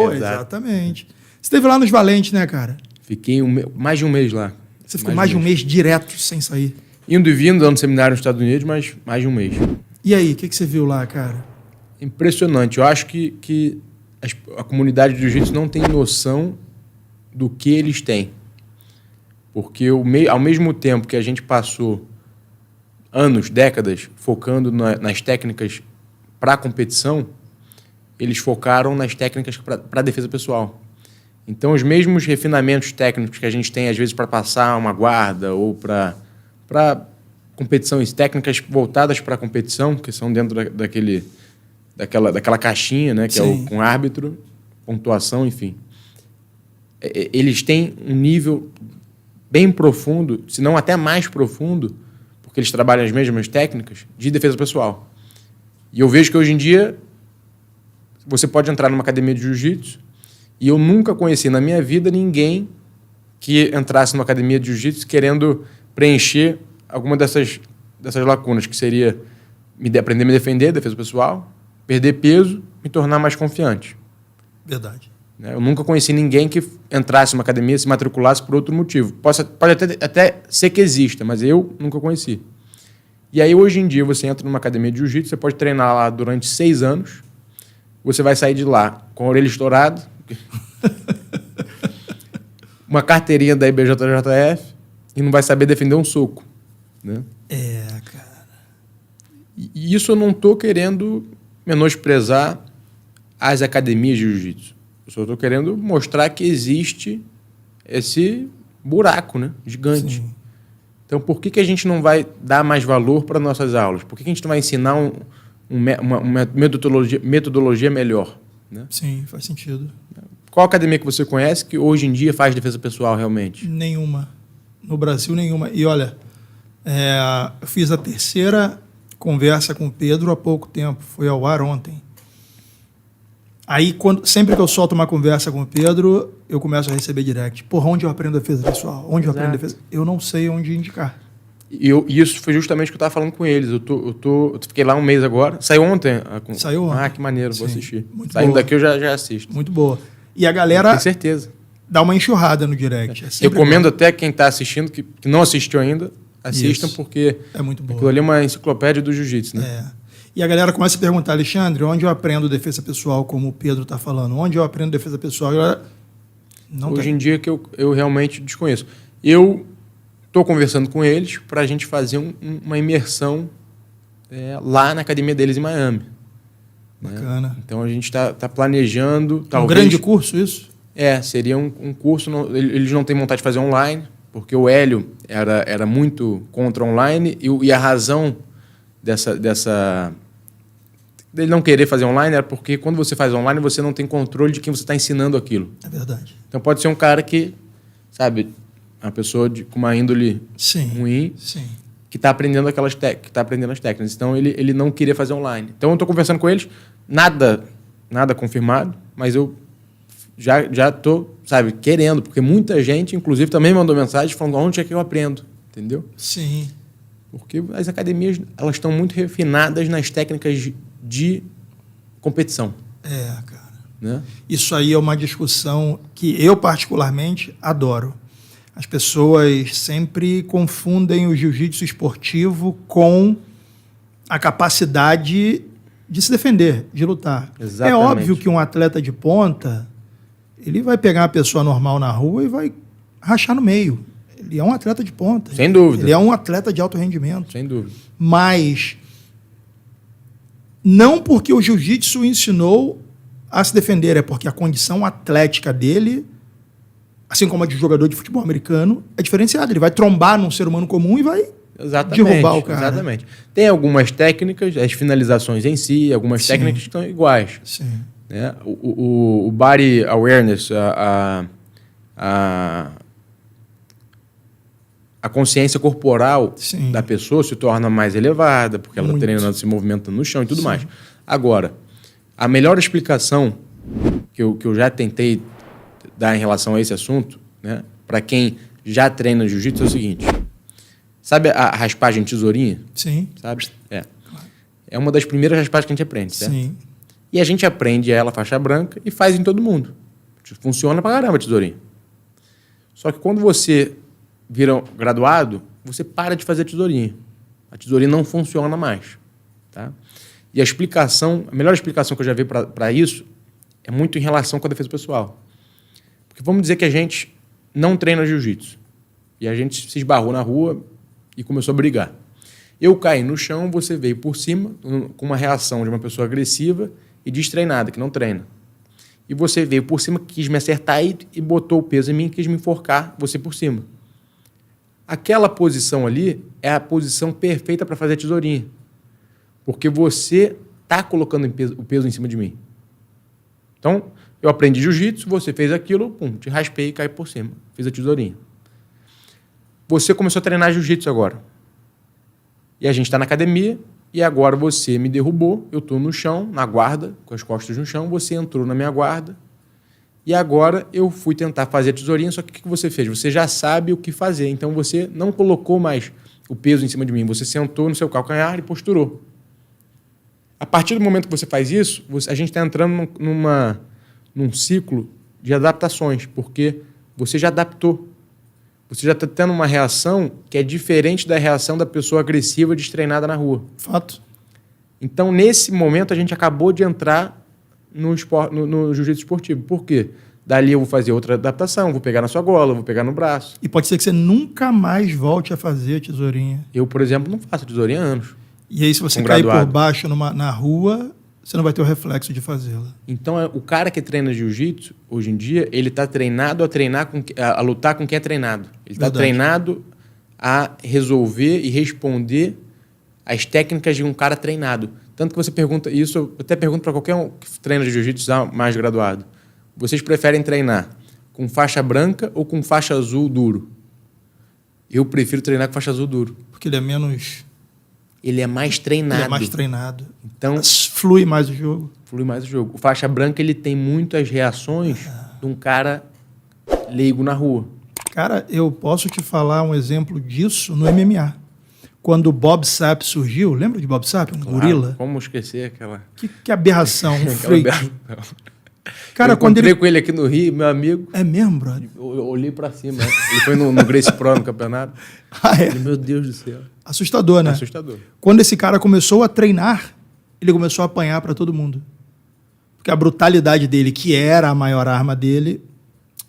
Pô, exatamente. Você esteve lá nos Valentes, né, cara? Fiquei mais de um mês lá. Você ficou mais de um mês direto, sem sair? Indo e vindo, dando seminário nos Estados Unidos, mas mais de um mês. E aí, o que você viu lá, cara? Impressionante. Eu acho que a comunidade de jiu-jitsu não tem noção do que eles têm. Porque ao mesmo tempo que a gente passou anos, décadas, focando nas técnicas para a competição, eles focaram nas técnicas para a defesa pessoal. Então, os mesmos refinamentos técnicos que a gente tem, às vezes, para passar uma guarda ou para competições, técnicas voltadas para a competição, que são dentro daquela caixinha, né, que é com árbitro, pontuação, enfim. Eles têm um nível bem profundo, se não até mais profundo, porque eles trabalham as mesmas técnicas, de defesa pessoal. E eu vejo que hoje em dia você pode entrar numa academia de jiu-jitsu e eu nunca conheci na minha vida ninguém que entrasse numa academia de jiu-jitsu querendo preencher alguma dessas lacunas, que seria aprender a me defender, defesa pessoal, perder peso, me tornar mais confiante. Verdade. Eu nunca conheci ninguém que entrasse numa academia, se matriculasse por outro motivo. Pode até ser que exista, mas eu nunca conheci. E aí, hoje em dia, você entra numa academia de jiu-jitsu, você pode treinar lá durante 6 anos, você vai sair de lá com a orelha estourada, uma carteirinha da IBJJF e não vai saber defender um soco. Né? Cara. E isso eu não estou querendo menosprezar as academias de jiu-jitsu. Eu só estou querendo mostrar que existe esse buraco, né, gigante. Sim. Então, por que a gente não vai dar mais valor para nossas aulas? Por que a gente não vai ensinar uma metodologia melhor? Né? Sim, faz sentido. Qual academia que você conhece que hoje em dia faz defesa pessoal realmente? Nenhuma. No Brasil, nenhuma. E olha, eu fiz a 3ª conversa com o Pedro há pouco tempo. Foi ao ar ontem. Aí, sempre que eu solto uma conversa com o Pedro, eu começo a receber direct. Porra, onde eu aprendo defesa pessoal? Onde eu aprendo defesa? Eu não sei onde indicar. E isso foi justamente o que eu estava falando com eles. Eu fiquei lá um mês agora. Saiu ontem? Saiu ontem. Ah, que maneiro, Sim, vou assistir. Saindo daqui eu já assisto. Muito boa. E a galera... Tenho certeza. Dá uma enxurrada no direct. Eu recomendo até quem está assistindo, que não assistiu ainda, assistam, porque é muito bom. Aquilo ali é uma enciclopédia do jiu-jitsu, né? E a galera começa a perguntar, Alexandre, onde eu aprendo defesa pessoal, como o Pedro está falando? Onde eu aprendo defesa pessoal? Hoje em dia que eu realmente desconheço. Eu estou conversando com eles para a gente fazer uma imersão lá na academia deles em Miami. Bacana. Né? Então a gente está planejando... talvez, um grande curso isso? Seria um curso... eles não têm vontade de fazer online, porque o Hélio era muito contra online e a razão dele não querer fazer online era porque quando você faz online você não tem controle de quem você está ensinando aquilo. É verdade. Então pode ser um cara que, sabe, uma pessoa com uma índole ruim, que está aprendendo as técnicas. Então ele não queria fazer online. Então eu estou conversando com eles, nada confirmado, mas eu já estou, sabe, querendo, porque muita gente, inclusive, também mandou mensagem falando onde é que eu aprendo, entendeu? Sim. Porque as academias elas estão muito refinadas nas técnicas de competição. Cara. Né? Isso aí é uma discussão que eu, particularmente, adoro. As pessoas sempre confundem o jiu-jitsu esportivo com a capacidade de se defender, de lutar. Exatamente. É óbvio que um atleta de ponta, ele vai pegar uma pessoa normal na rua e vai rachar no meio. Ele é um atleta de ponta. Sem dúvida. Ele é um atleta de alto rendimento. Sem dúvida. Mas não porque o jiu-jitsu ensinou a se defender, é porque a condição atlética dele, assim como a de jogador de futebol americano, é diferenciada. Ele vai trombar num ser humano comum e vai derrubar o cara. Exatamente. Tem algumas técnicas, as finalizações em si, algumas técnicas que estão iguais. Sim. Né? O body awareness, a consciência corporal da pessoa se torna mais elevada, porque ela está treinando, se movimentando no chão e tudo mais. Agora, a melhor explicação que eu já tentei dar em relação a esse assunto, né, para quem já treina jiu-jitsu, é o seguinte. Sabe a raspagem tesourinha? Sim. Sabe? É uma das primeiras raspagens que a gente aprende, certo? Sim. E a gente aprende ela faixa branca e faz em todo mundo. Funciona pra caramba a tesourinha. Só que quando você vira graduado, você para de fazer a tesourinha. A tesourinha não funciona mais. Tá? E a melhor explicação que eu já vi para isso é muito em relação com a defesa pessoal. Porque vamos dizer que a gente não treina jiu-jitsu. E a gente se esbarrou na rua e começou a brigar. Eu caí no chão, você veio por cima, com uma reação de uma pessoa agressiva e destreinada, que não treina. E você veio por cima, quis me acertar e botou o peso em mim, quis me enforcar, você por cima. Aquela posição ali é a posição perfeita para fazer a tesourinha. Porque você está colocando o peso em cima de mim. Então, eu aprendi jiu-jitsu, você fez aquilo, pum, te raspei e caí por cima. Fiz a tesourinha. Você começou a treinar jiu-jitsu agora. E a gente está na academia, e agora você me derrubou, eu estou no chão, na guarda, com as costas no chão, você entrou na minha guarda, e agora eu fui tentar fazer a tesourinha, só que o que você fez? Você já sabe o que fazer, então você não colocou mais o peso em cima de mim, você sentou no seu calcanhar e posturou. A partir do momento que você faz isso, a gente está entrando num ciclo de adaptações, porque você já adaptou. Você já está tendo uma reação que é diferente da reação da pessoa agressiva destreinada na rua. Fato. Então, nesse momento, a gente acabou de entrar no jiu-jitsu esportivo. Por quê? Dali eu vou fazer outra adaptação, vou pegar na sua gola, vou pegar no braço. E pode ser que você nunca mais volte a fazer a tesourinha. Eu, por exemplo, não faço tesourinha há anos. E aí, se você cair por baixo na rua, você não vai ter o reflexo de fazê-la. Então, o cara que treina jiu-jitsu, hoje em dia, ele está treinado a lutar com quem é treinado. Ele está treinado a resolver e responder as técnicas de um cara treinado. Tanto que você pergunta, isso eu até pergunto para qualquer um que treina de jiu-jitsu mais graduado. Vocês preferem treinar com faixa branca ou com faixa azul duro? Eu prefiro treinar com faixa azul duro. Porque ele é menos... Ele é mais treinado. Ele é mais treinado. Então, flui mais o jogo. Flui mais o jogo. O faixa branca, ele tem muitas reações de um cara leigo na rua. Cara, eu posso te falar um exemplo disso no MMA. Quando o Bob Sapp surgiu, lembra de Bob Sapp? Um gorila? Como esquecer aquela... Que aberração, um freak. Cara, eu encontrei com ele aqui no Rio, meu amigo. É mesmo, brother? Eu olhei pra cima. Ele foi no Gracie Pro, no campeonato. Meu Deus do céu. Assustador, né? Assustador. Quando esse cara começou a treinar, ele começou a apanhar para todo mundo. Porque a brutalidade dele, que era a maior arma dele,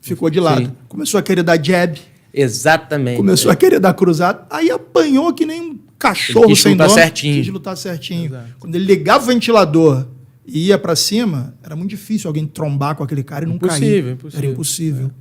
ficou de lado. Sim. Começou a querer dar jab. Exatamente. Começou a querer dar cruzado. Aí apanhou que nem um cachorro sem dono. Quis lutar certinho. Exato. Quando ele ligava o ventilador e ia para cima, era muito difícil alguém trombar com aquele cara e não cair. Impossível. Era impossível.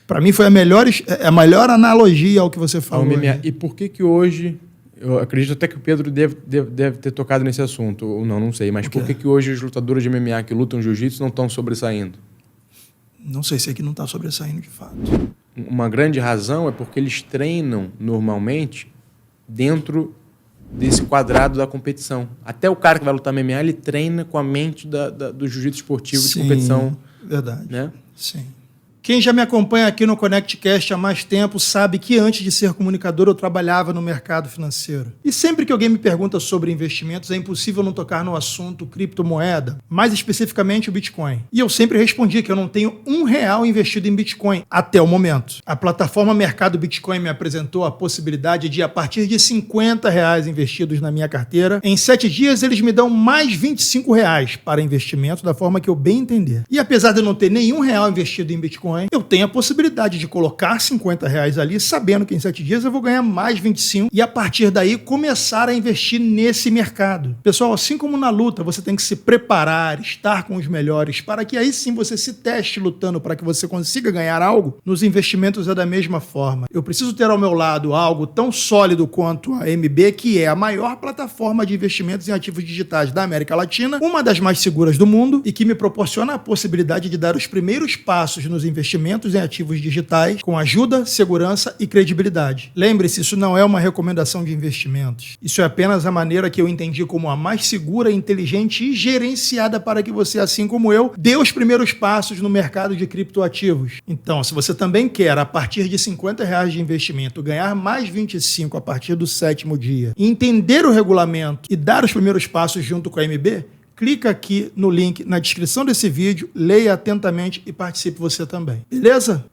Para mim foi a melhor analogia ao que você falou. E por que hoje... Eu acredito até que o Pedro deve ter tocado nesse assunto, ou não sei. Mas por que hoje os lutadores de MMA que lutam jiu-jitsu não estão sobressaindo? Não sei se é que não está sobressaindo de fato. Uma grande razão é porque eles treinam normalmente dentro desse quadrado da competição. Até o cara que vai lutar MMA, ele treina com a mente do jiu-jitsu esportivo de competição. Verdade. Né? Sim. Quem já me acompanha aqui no ConnectCast há mais tempo sabe que antes de ser comunicador eu trabalhava no mercado financeiro. E sempre que alguém me pergunta sobre investimentos, é impossível não tocar no assunto criptomoeda, mais especificamente o Bitcoin. E eu sempre respondi que eu não tenho R$1 investido em Bitcoin até o momento. A plataforma Mercado Bitcoin me apresentou a possibilidade de, a partir de R$50 investidos na minha carteira, em 7 dias eles me dão mais R$25 para investimento da forma que eu bem entender. E apesar de eu não ter nenhum real investido em Bitcoin, eu tenho a possibilidade de colocar R$50 ali, sabendo que em 7 dias eu vou ganhar mais 25 e a partir daí começar a investir nesse mercado. Pessoal, assim como na luta, você tem que se preparar, estar com os melhores, para que aí sim você se teste lutando para que você consiga ganhar algo. Nos investimentos é da mesma forma. Eu preciso ter ao meu lado algo tão sólido quanto a MB, que é a maior plataforma de investimentos em ativos digitais da América Latina, uma das mais seguras do mundo e que me proporciona a possibilidade de dar os primeiros passos nos investimentos em ativos digitais com ajuda, segurança e credibilidade. Lembre-se, isso não é uma recomendação de investimentos. Isso é apenas a maneira que eu entendi como a mais segura, inteligente e gerenciada para que você, assim como eu, dê os primeiros passos no mercado de criptoativos. Então, se você também quer, a partir de R$50 de investimento, ganhar mais 25 a partir do 7º dia, entender o regulamento e dar os primeiros passos junto com a MB, clica aqui no link na descrição desse vídeo, leia atentamente e participe você também. Beleza?